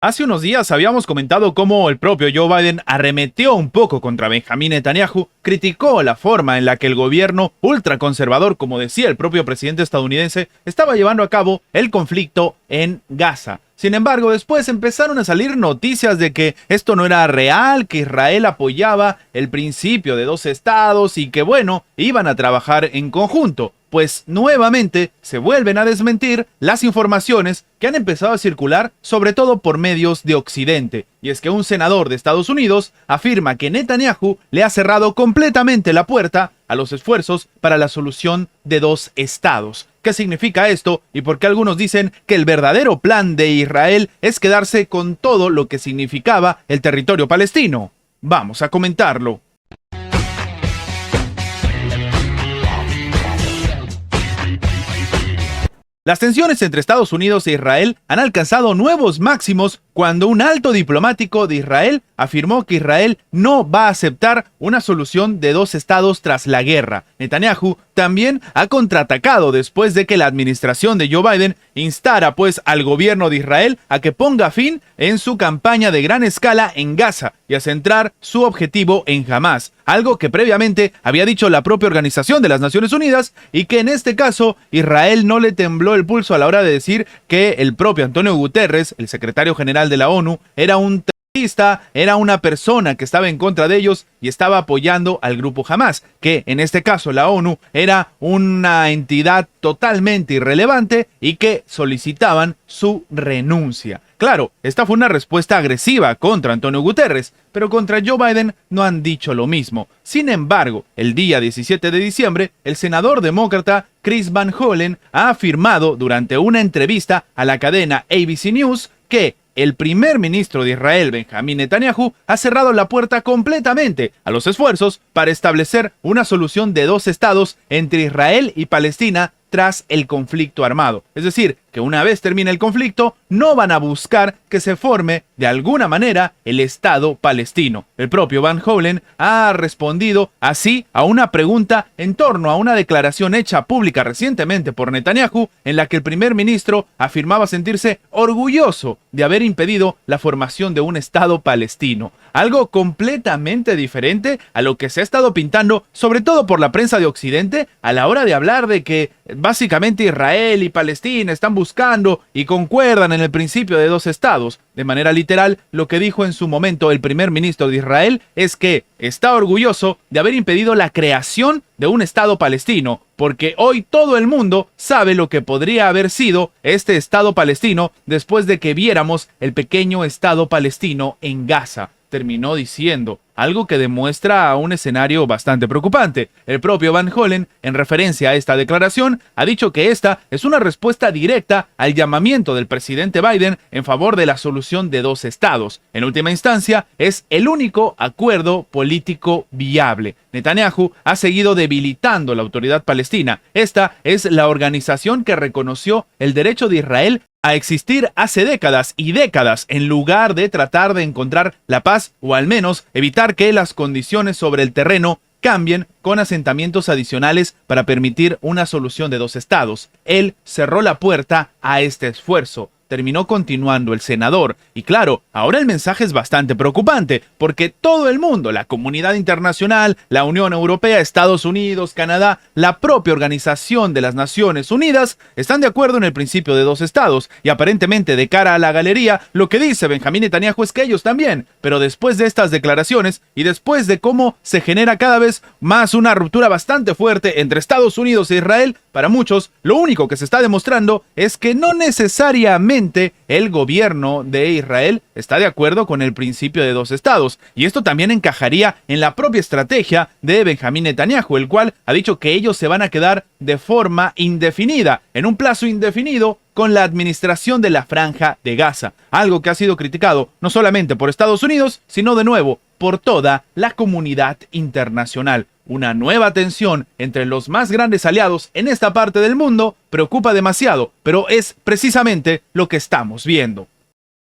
Hace unos días habíamos comentado cómo el propio Joe Biden arremetió un poco contra Benjamín Netanyahu, criticó la forma en la que el gobierno ultraconservador, como decía el propio presidente estadounidense, estaba llevando a cabo el conflicto en Gaza. Sin embargo, después empezaron a salir noticias de que esto no era real, que Israel apoyaba el principio de dos estados y que, bueno, iban a trabajar en conjunto. Pues nuevamente se vuelven a desmentir las informaciones que han empezado a circular, sobre todo por medios de Occidente. Y es que un senador de Estados Unidos afirma que Netanyahu le ha cerrado completamente la puerta a los esfuerzos para la solución de dos estados. ¿Qué significa esto? Y por qué algunos dicen que el verdadero plan de Israel es quedarse con todo lo que significaba el territorio palestino. Vamos a comentarlo. Las tensiones entre Estados Unidos e Israel han alcanzado nuevos máximos cuando un alto diplomático de Israel afirmó que Israel no va a aceptar una solución de dos estados tras la guerra. Netanyahu también ha contraatacado después de que la administración de Joe Biden instara pues al gobierno de Israel a que ponga fin en su campaña de gran escala en Gaza y a centrar su objetivo en Hamás, algo que previamente había dicho la propia Organización de las Naciones Unidas y que en este caso Israel no le tembló el pulso a la hora de decir que el propio Antonio Guterres, el secretario general de la ONU, era un terrorista, era una persona que estaba en contra de ellos y estaba apoyando al grupo Hamás, que en este caso la ONU era una entidad totalmente irrelevante y que solicitaban su renuncia. Claro, esta fue una respuesta agresiva contra Antonio Guterres, pero contra Joe Biden no han dicho lo mismo. Sin embargo, el día 17 de diciembre, el senador demócrata Chris Van Hollen ha afirmado durante una entrevista a la cadena ABC News que el primer ministro de Israel, Benjamín Netanyahu, ha cerrado la puerta completamente a los esfuerzos para establecer una solución de dos estados entre Israel y Palestina tras el conflicto armado. Es decir, que una vez termine el conflicto, no van a buscar que se forme de alguna manera el Estado palestino. El propio Van Hollen ha respondido así a una pregunta en torno a una declaración hecha pública recientemente por Netanyahu, en la que el primer ministro afirmaba sentirse orgulloso de haber impedido la formación de un Estado palestino. Algo completamente diferente a lo que se ha estado pintando, sobre todo por la prensa de Occidente, a la hora de hablar de que básicamente Israel y Palestina están buscando y concuerdan en el principio de dos estados. De manera literal, lo que dijo en su momento el primer ministro de Israel es que está orgulloso de haber impedido la creación de un Estado palestino, porque hoy todo el mundo sabe lo que podría haber sido este Estado palestino después de que viéramos el pequeño Estado palestino en Gaza. Terminó diciendo, algo que demuestra un escenario bastante preocupante. El propio Van Hollen, en referencia a esta declaración, ha dicho que esta es una respuesta directa al llamamiento del presidente Biden en favor de la solución de dos estados. En última instancia, es el único acuerdo político viable. Netanyahu ha seguido debilitando la autoridad palestina. Esta es la organización que reconoció el derecho de Israel a existir hace décadas y décadas en lugar de tratar de encontrar la paz o al menos evitar que las condiciones sobre el terreno cambien con asentamientos adicionales para permitir una solución de dos estados. Él cerró la puerta a este esfuerzo. Terminó continuando el senador. Y claro, ahora el mensaje es bastante preocupante, porque todo el mundo, la comunidad internacional, la Unión Europea, Estados Unidos, Canadá, la propia Organización de las Naciones Unidas, están de acuerdo en el principio de dos estados. Y aparentemente, de cara a la galería, lo que dice Benjamín Netanyahu es que ellos también. Pero después de estas declaraciones y después de cómo se genera cada vez más una ruptura bastante fuerte entre Estados Unidos e Israel, para muchos, lo único que se está demostrando es que no necesariamente el gobierno de Israel está de acuerdo con el principio de dos estados. Y esto también encajaría en la propia estrategia de Benjamín Netanyahu, el cual ha dicho que ellos se van a quedar de forma indefinida, en un plazo indefinido, con la administración de la Franja de Gaza. Algo que ha sido criticado no solamente por Estados Unidos, sino de nuevo por toda la comunidad internacional. Una nueva tensión entre los más grandes aliados en esta parte del mundo preocupa demasiado, pero es precisamente lo que estamos viendo.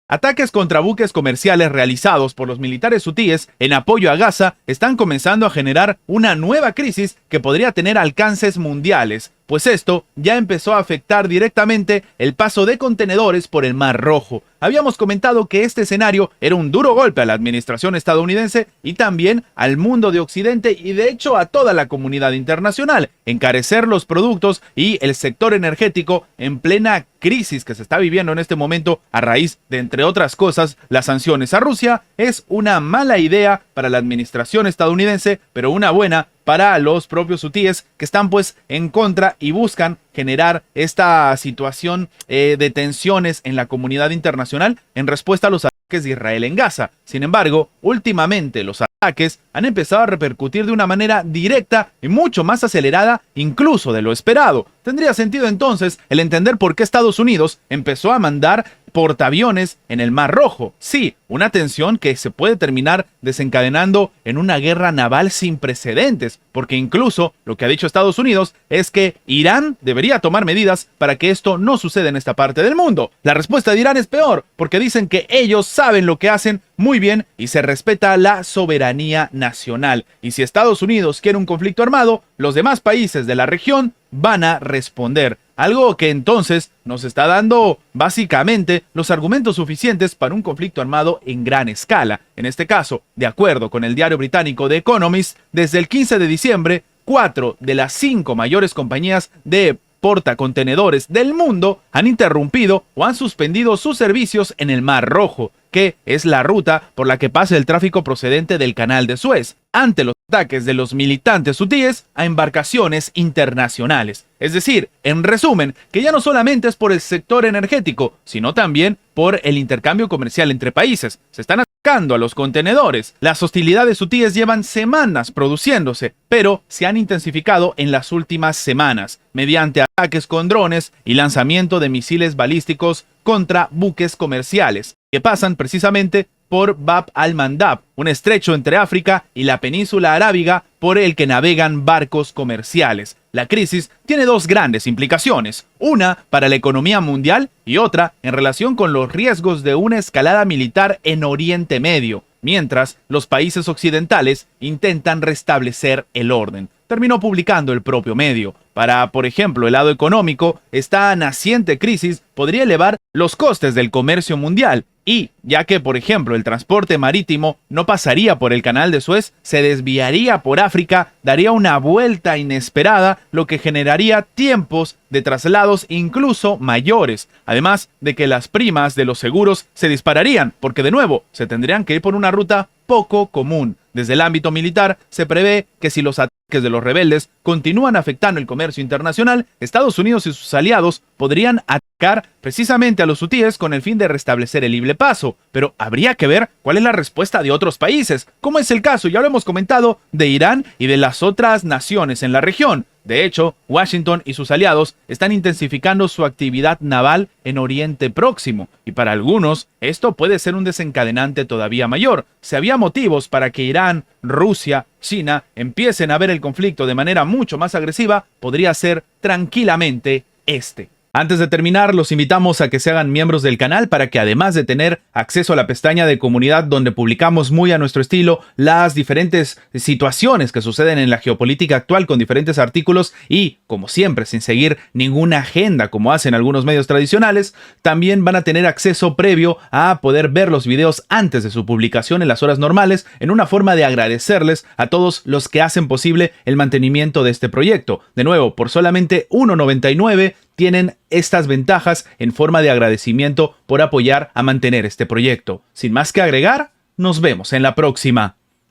Ataques contra buques comerciales realizados por los militares hutíes en apoyo a Gaza están comenzando a generar una nueva crisis que podría tener alcances mundiales. pues esto ya empezó a afectar directamente el paso de contenedores por el Mar Rojo. Habíamos comentado que este escenario era un duro golpe a la administración estadounidense y también al mundo de Occidente y de hecho a toda la comunidad internacional. Encarecer los productos y el sector energético en plena crisis que se está viviendo en este momento a raíz de, entre otras cosas, las sanciones a Rusia, es una mala idea para la administración estadounidense, pero una buena para los propios hutíes que están pues en contra y buscan generar esta situación de tensiones en la comunidad internacional en respuesta a los ataques de Israel en Gaza. Sin embargo, últimamente los ataques han empezado a repercutir de una manera directa y mucho más acelerada incluso de lo esperado. Tendría sentido entonces el entender por qué Estados Unidos empezó a mandar portaaviones en el Mar Rojo. Sí, una tensión que se puede terminar desencadenando en una guerra naval sin precedentes, porque incluso lo que ha dicho Estados Unidos es que Irán debería tomar medidas para que esto no suceda en esta parte del mundo. La respuesta de Irán es peor, porque dicen que ellos saben lo que hacen muy bien y se respeta la soberanía nacional. Y si Estados Unidos quiere un conflicto armado, los demás países de la región van a responder. Algo que entonces nos está dando básicamente los argumentos suficientes para un conflicto armado en gran escala. En este caso, de acuerdo con el diario británico The Economist, desde el 15 de diciembre, 4 de las 5 mayores compañías de portacontenedores del mundo han interrumpido o han suspendido sus servicios en el Mar Rojo, que es la ruta por la que pasa el tráfico procedente del Canal de Suez, ante los ataques de los militantes hutíes a embarcaciones internacionales. Es decir, en resumen, que ya no solamente es por el sector energético, sino también por el intercambio comercial entre países. Se están atacando a los contenedores. Las hostilidades hutíes llevan semanas produciéndose, pero se han intensificado en las últimas semanas, mediante ataques con drones y lanzamiento de misiles balísticos contra buques comerciales, que pasan precisamente por Bab al-Mandab, un estrecho entre África y la península arábiga por el que navegan barcos comerciales. La crisis tiene dos grandes implicaciones, una para la economía mundial y otra en relación con los riesgos de una escalada militar en Oriente Medio, mientras los países occidentales intentan restablecer el orden. Terminó publicando el propio medio. Para, por ejemplo, el lado económico, esta naciente crisis podría elevar los costes del comercio mundial y, ya que, por ejemplo, el transporte marítimo no pasaría por el Canal de Suez, se desviaría por África, daría una vuelta inesperada, lo que generaría tiempos de traslados incluso mayores, además de que las primas de los seguros se dispararían, porque de nuevo se tendrían que ir por una ruta poco común. Desde el ámbito militar, se prevé que si los ataques de los rebeldes continúan afectando el comercio internacional, Estados Unidos y sus aliados podrían atacar precisamente a los hutíes con el fin de restablecer el libre paso. Pero habría que ver cuál es la respuesta de otros países, como es el caso, ya lo hemos comentado, de Irán y de las otras naciones en la región. De hecho, Washington y sus aliados están intensificando su actividad naval en Oriente Próximo, y para algunos esto puede ser un desencadenante todavía mayor. Si había motivos para que Irán, Rusia, China empiecen a ver el conflicto de manera mucho más agresiva, podría ser tranquilamente este. Antes de terminar, los invitamos a que se hagan miembros del canal para que, además de tener acceso a la pestaña de comunidad donde publicamos muy a nuestro estilo las diferentes situaciones que suceden en la geopolítica actual con diferentes artículos y, como siempre, sin seguir ninguna agenda como hacen algunos medios tradicionales, también van a tener acceso previo a poder ver los videos antes de su publicación en las horas normales, en una forma de agradecerles a todos los que hacen posible el mantenimiento de este proyecto. De nuevo, por solamente $1.99 tienen estas ventajas en forma de agradecimiento por apoyar a mantener este proyecto. Sin más que agregar, nos vemos en la próxima.